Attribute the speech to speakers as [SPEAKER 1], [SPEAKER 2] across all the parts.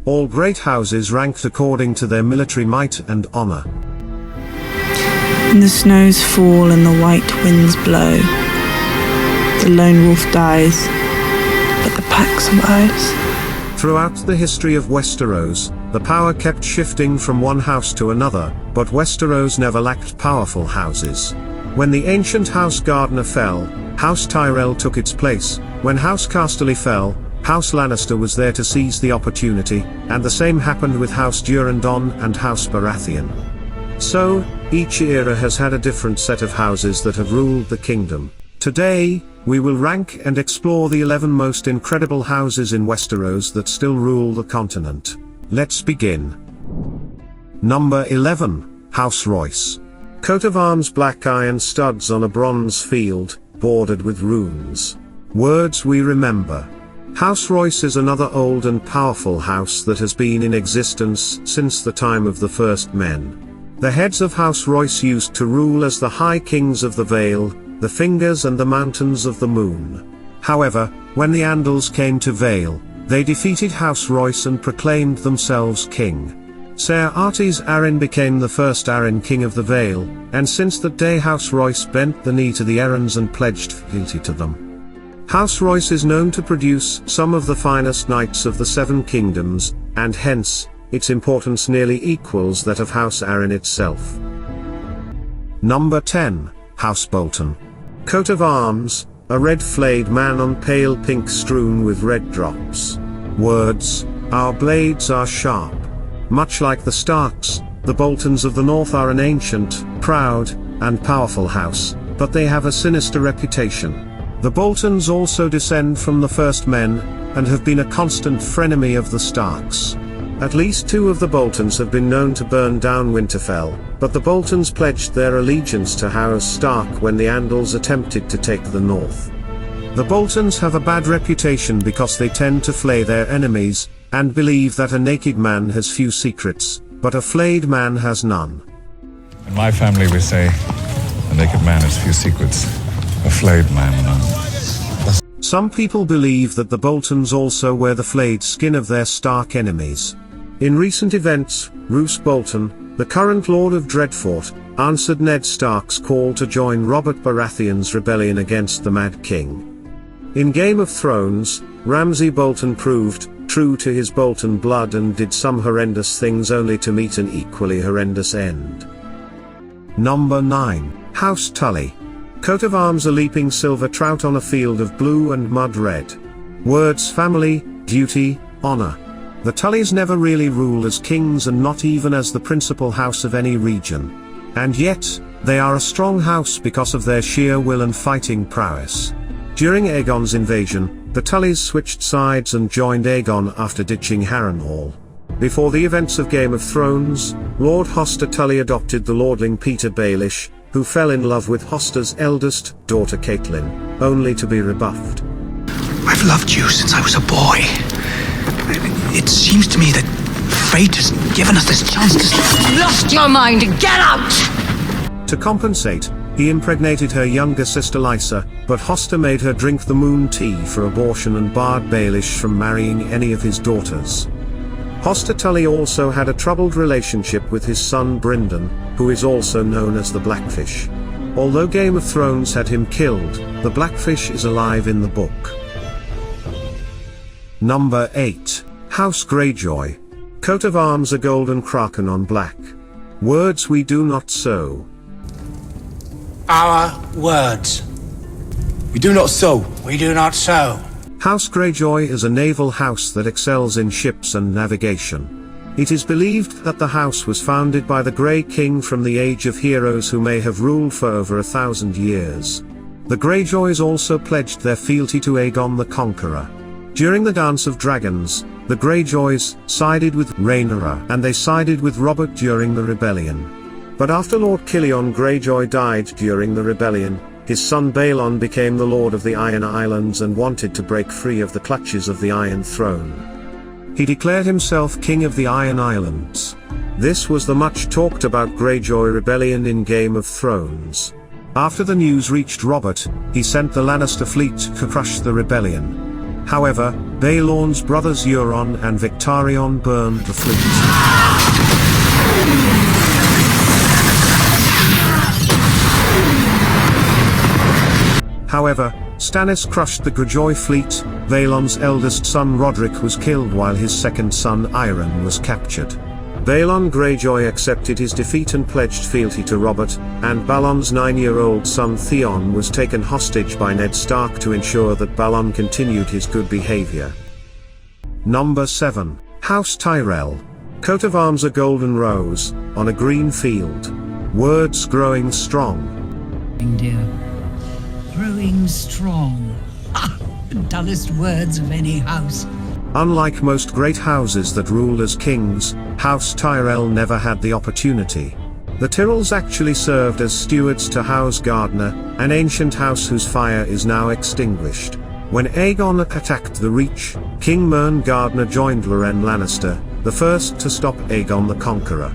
[SPEAKER 1] All great houses ranked according to their military might and honor.
[SPEAKER 2] And the snows fall and the white winds blow. The lone wolf dies, but the pack survives.
[SPEAKER 1] Throughout the history of Westeros, the power kept shifting from one house to another, but Westeros never lacked powerful houses. When the ancient House Gardner fell, House Tyrell took its place. When House Casterly fell, House Lannister was there to seize the opportunity, and the same happened with House Durrandon and House Baratheon. So, each era has had a different set of houses that have ruled the kingdom. Today, we will rank and explore the 11 most incredible houses in Westeros that still rule the continent. Let's begin. Number 11, House ROYCE. Coat of arms: black iron studs on a bronze field, bordered with runes. Words we remember. House ROYCE is another old and powerful house that has been in existence since the time of the first men. The heads of House ROYCE used to rule as the High Kings of the Vale, the Fingers and the Mountains of the Moon. However, when the Andals came to Vale, they defeated House ROYCE and proclaimed themselves king. Sir ARTYS ARRYN became the first ARRYN king of the Vale, and since that day House ROYCE bent the knee to the ARRYNs and pledged fealty to them. House ROYCE is known to produce some of the finest knights of the Seven Kingdoms, and hence, its importance nearly equals that of House ARRYN itself. Number 10, House Bolton. Coat of arms: a red flayed man on pale pink strewn with red drops. Words: our blades are sharp. Much like the Starks, the Boltons of the North are an ancient, proud, and powerful house, but they have a sinister reputation. The Boltons also descend from the first men, and have been a constant frenemy of the Starks. At least 2 of the Boltons have been known to burn down Winterfell, but the Boltons pledged their allegiance to House Stark when the Andals attempted to take the north. The Boltons have a bad reputation because they tend to flay their enemies, and believe that a naked man has few secrets, but a flayed man has none.
[SPEAKER 3] In my family we say, a naked man has few secrets, a flayed man none.
[SPEAKER 1] Some people believe that the Boltons also wear the flayed skin of their Stark enemies. In recent events, Roose Bolton, the current Lord of Dreadfort, answered Ned Stark's call to join Robert Baratheon's rebellion against the Mad King. In Game of Thrones, Ramsay Bolton proved true to his Bolton blood and did some horrendous things only to meet an equally horrendous end. Number 9, House Tully. Coat of arms: a leaping silver trout on a field of blue and mud red. Words: family, duty, honor. The Tullys never really rule as kings and not even as the principal house of any region. And yet, they are a strong house because of their sheer will and fighting prowess. During Aegon's invasion, the Tullys switched sides and joined Aegon after ditching Harrenhal. Before the events of Game of Thrones, Lord Hoster Tully adopted the lordling Peter Baelish, who fell in love with Hoster's eldest daughter Catelyn, only to be rebuffed.
[SPEAKER 4] I've loved you since I was a boy. It seems to me that fate has given us this chance to...
[SPEAKER 5] Lost your mind! Get out!
[SPEAKER 1] To compensate, he impregnated her younger sister Lysa, but Hoster made her drink the moon tea for abortion and barred Baelish from marrying any of his daughters. Hoster Tully also had a troubled relationship with his son Brynden, who is also known as the Blackfish. Although Game of Thrones had him killed, the Blackfish is alive in the book. Number 8, House Greyjoy. Coat of arms: a golden kraken on black. Words: we do not sow.
[SPEAKER 4] Our words.
[SPEAKER 6] We do not sow.
[SPEAKER 4] We do not sow.
[SPEAKER 1] House Greyjoy is a naval house that excels in ships and navigation. It is believed that the house was founded by the Grey King from the Age of Heroes, who may have ruled for over 1,000 years. The Greyjoys also pledged their fealty to Aegon the Conqueror. During the Dance of Dragons, the Greyjoys sided with Rhaenyra and they sided with Robert during the rebellion. But after Lord Killion Greyjoy died during the rebellion, his son Balon became the Lord of the Iron Islands and wanted to break free of the clutches of the Iron Throne. He declared himself King of the Iron Islands. This was the much talked about Greyjoy rebellion in Game of Thrones. After the news reached Robert, he sent the Lannister fleet to crush the rebellion. However, Balon's brothers Euron and Victarion burned the fleet. However, Stannis crushed the Greyjoy fleet. Balon's eldest son Roderick was killed while his second son ARRYN was captured. Balon Greyjoy accepted his defeat and pledged fealty to Robert, and Balon's 9-year-old son Theon was taken hostage by Ned Stark to ensure that Balon continued his good behavior. Number 7. House Tyrell. Coat of arms a golden rose, on a green field. Words growing strong.
[SPEAKER 7] Dear. Growing strong. The dullest words of any house.
[SPEAKER 1] Unlike most great houses that ruled as kings, House Tyrell never had the opportunity. The Tyrells actually served as stewards to House Gardner, an ancient house whose fire is now extinguished. When Aegon attacked the Reach, King MERN Gardner joined Loren Lannister, the first to stop Aegon the Conqueror.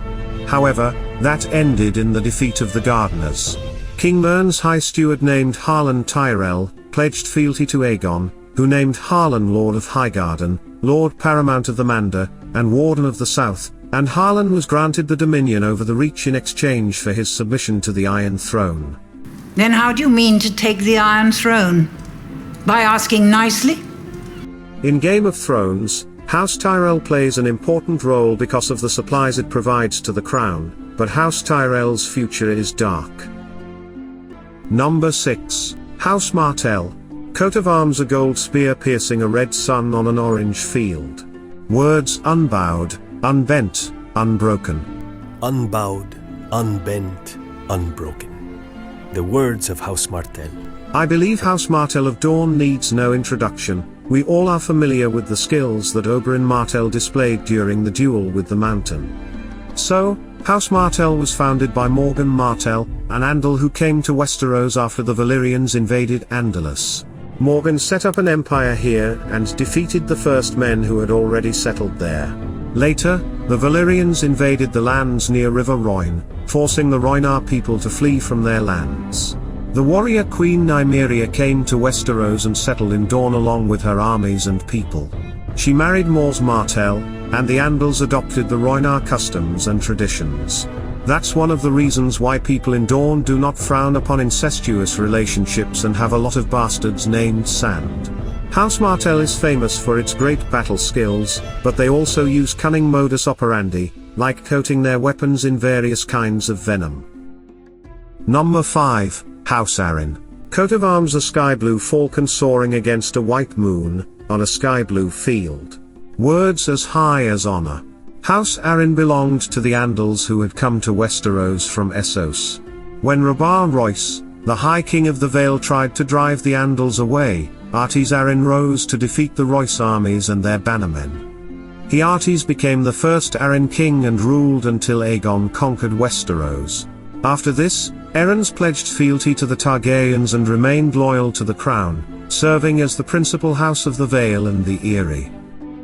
[SPEAKER 1] However, that ended in the defeat of the Gardners. King MERN's High Steward named HARLEN Tyrell, pledged fealty to Aegon, who named HARLEN Lord of Highgarden, Lord Paramount of the Mander, and Warden of the South, and HARLEN was granted the dominion over the Reach in exchange for his submission to the Iron Throne.
[SPEAKER 7] Then how do you mean to take the Iron Throne? By asking nicely?
[SPEAKER 1] In Game of Thrones, House Tyrell plays an important role because of the supplies it provides to the crown, but House Tyrell's future is dark. Number 6. House Martell. Coat of arms a gold spear piercing a red sun on an orange field. Words unbowed, unbent, unbroken.
[SPEAKER 8] Unbowed, unbent, unbroken. The words of House Martell.
[SPEAKER 1] I believe House Martell of Dawn needs no introduction. We all are familiar with the skills that Oberyn Martell displayed during the duel with the Mountain. So, House Martell was founded by Morgan Martell, an Andal who came to Westeros after the Valyrians invaded Andalus. Morgan set up an empire here and defeated the first men who had already settled there. Later, the Valyrians invaded the lands near River Royne, forcing the Rhoynar people to flee from their lands. The warrior Queen Nymeria came to Westeros and settled in Dorne along with her armies and people. She married Mors Martell, and the Andals adopted the Rhoynar customs and traditions. That's one of the reasons why people in Dorne do not frown upon incestuous relationships and have a lot of bastards named Sand. House Martell is famous for its great battle skills, but they also use cunning modus operandi, like coating their weapons in various kinds of venom. Number 5. House ARRYN. Coat of arms a sky blue falcon soaring against a white moon, on a sky blue field. Words as high as honor. House ARRYN belonged to the Andals who had come to Westeros from Essos. When ROYCE, the High King of the Vale, tried to drive the Andals away, ARTYS ARRYN rose to defeat the ROYCE armies and their bannermen. He ARTYS became the first ARRYN king and ruled until Aegon conquered Westeros. After this, ARRYNs pledged fealty to the Targaryens and remained loyal to the crown, serving as the principal house of the Vale and the Eyrie.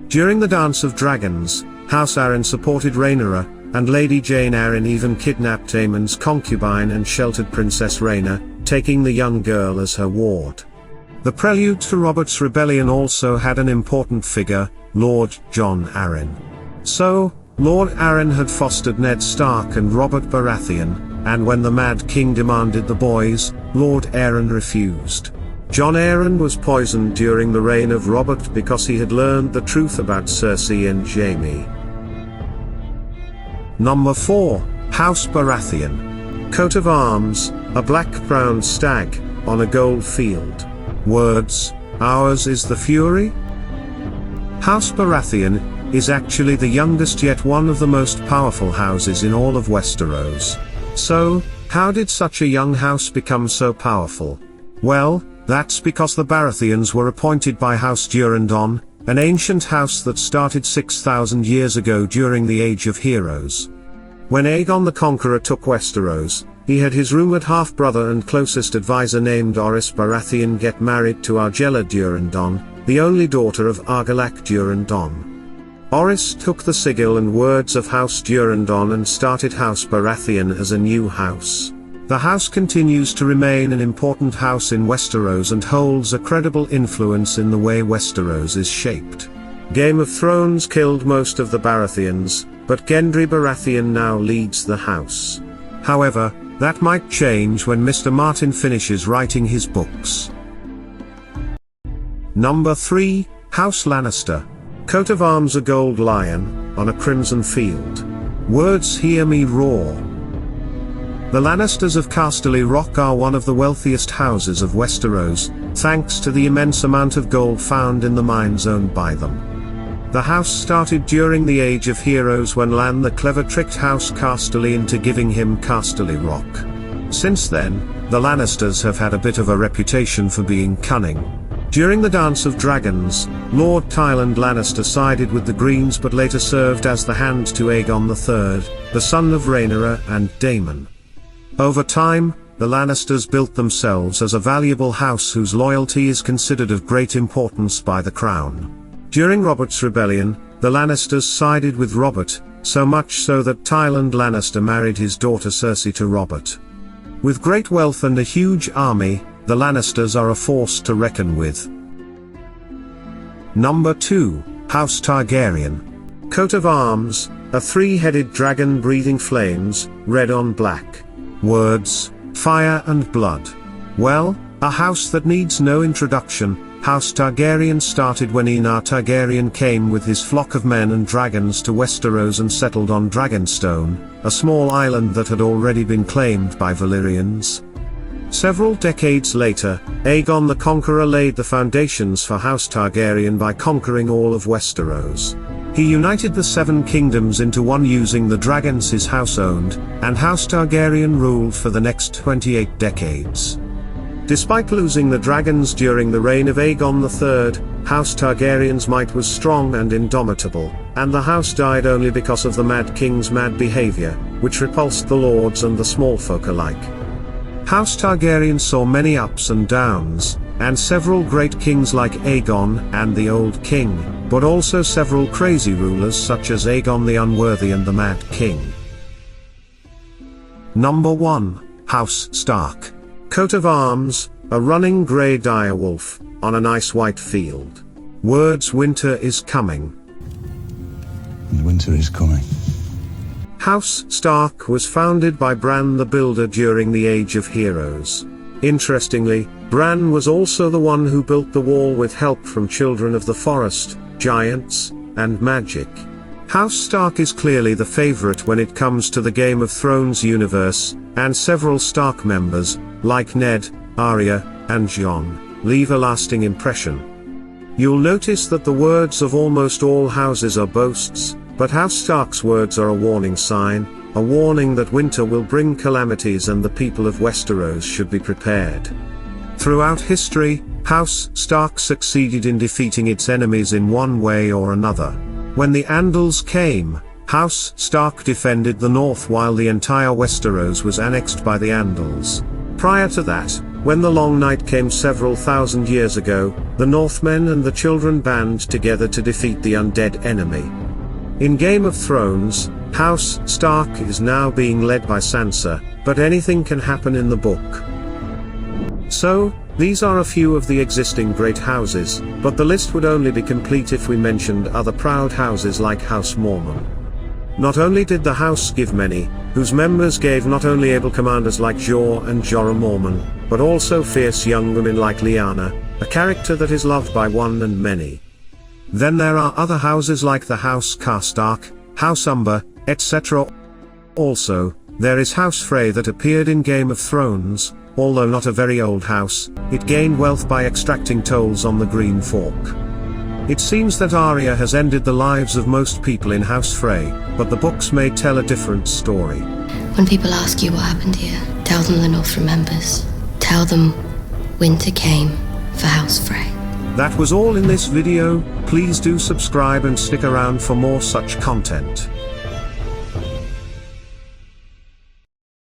[SPEAKER 1] During the Dance of Dragons, House ARRYN supported Rhaenyra, and Lady Jane ARRYN even kidnapped Aemon's concubine and sheltered Princess Rhaena, taking the young girl as her ward. The prelude to Robert's rebellion also had an important figure, Lord Jon Arryn. So, Lord Arryn had fostered Ned Stark and Robert Baratheon, and when the Mad King demanded the boys, Lord Arryn refused. Jon Arryn was poisoned during the reign of Robert because he had learned the truth about Cersei and Jaime. Number 4. House Baratheon. Coat of arms, a black-crowned stag, on a gold field. Words, ours is the fury? House Baratheon is actually the youngest yet one of the most powerful houses in all of Westeros. So, how did such a young house become so powerful? Well, that's because the Baratheons were appointed by House Durrandon, an ancient house that started 6,000 years ago during the Age of Heroes. When Aegon the Conqueror took Westeros, he had his rumored half-brother and closest advisor named ORYS Baratheon get married to Argella Durrandon, the only daughter of Argilac Durrandon. ORYS took the sigil and words of House Durrandon and started House Baratheon as a new house. The house continues to remain an important house in Westeros and holds a credible influence in the way Westeros is shaped. Game of Thrones killed most of the Baratheons, but Gendry Baratheon now leads the house. However, that might change when Mr. Martin finishes writing his books. Number 3, House Lannister. Coat of arms: a gold lion, on a crimson field. Words: hear me roar. The Lannisters of Casterly Rock are one of the wealthiest houses of Westeros, thanks to the immense amount of gold found in the mines owned by them. The house started during the Age of Heroes when Lann the Clever tricked House Casterly into giving him Casterly Rock. Since then, the Lannisters have had a bit of a reputation for being cunning. During the Dance of Dragons, Lord Tyrell Lannister sided with the Greens but later served as the hand to Aegon III, the son of Rhaenyra and Daemon. Over time, the Lannisters built themselves as a valuable house whose loyalty is considered of great importance by the crown. During Robert's rebellion, the Lannisters sided with Robert, so much so that Tywin Lannister married his daughter Cersei to Robert. With great wealth and a huge army, the Lannisters are a force to reckon with. Number 2, House Targaryen. Coat of arms: a three-headed dragon breathing flames, red on black. Words: fire and blood. Well, a house that needs no introduction. House Targaryen started when Aegon Targaryen came with his flock of men and dragons to Westeros and settled on Dragonstone, a small island that had already been claimed by Valyrians. Several decades later, Aegon the Conqueror laid the foundations for House Targaryen by conquering all of Westeros. He united the 7 kingdoms into one using the dragons his house owned, and House Targaryen ruled for the next 28 decades. Despite losing the dragons during the reign of Aegon III, House Targaryen's might was strong and indomitable, and the house died only because of the Mad King's mad behavior, which repulsed the lords and the small folk alike. House Targaryen saw many ups and downs, and several great kings like Aegon and the Old King, but also several crazy rulers such as Aegon the Unworthy and the Mad King. Number 1, House Stark. Coat of arms: a running grey direwolf, on an ice white field. Words: winter is coming.
[SPEAKER 4] Winter is coming.
[SPEAKER 1] House Stark was founded by Bran the Builder during the Age of Heroes. Interestingly, Bran was also the one who built the wall with help from children of the forest, giants, and magic. House Stark is clearly the favorite when it comes to the Game of Thrones universe, and several Stark members, like Ned, Arya, and Jon, leave a lasting impression. You'll notice that the words of almost all houses are boasts, but House Stark's words are a warning sign, a warning that winter will bring calamities and the people of Westeros should be prepared. Throughout history, House Stark succeeded in defeating its enemies in one way or another. When the Andals came, House Stark defended the north while the entire Westeros was annexed by the Andals. Prior to that, when the Long Night came several thousand years ago, the Northmen and the children band together to defeat the undead enemy. In Game of Thrones, House Stark is now being led by Sansa, but anything can happen in the book. So, these are a few of the existing great houses, but the list would only be complete if we mentioned other proud houses like House Mormon. Not only did the house give many, whose members gave not only able commanders like Jor and Jorah Mormon, but also fierce young women like Lyanna, a character that is loved by one and many. Then there are other houses like the House Casterly, House Umber, etc. Also, there is House Frey that appeared in Game of Thrones. Although not a very old house, it gained wealth by extracting tolls on the Green Fork. It seems that Arya has ended the lives of most people in House Frey, but the books may tell a different story.
[SPEAKER 9] When people ask you what happened here, tell them the North remembers. Tell them winter came for House Frey.
[SPEAKER 1] That was all in this video. Please do subscribe and stick around for more such content.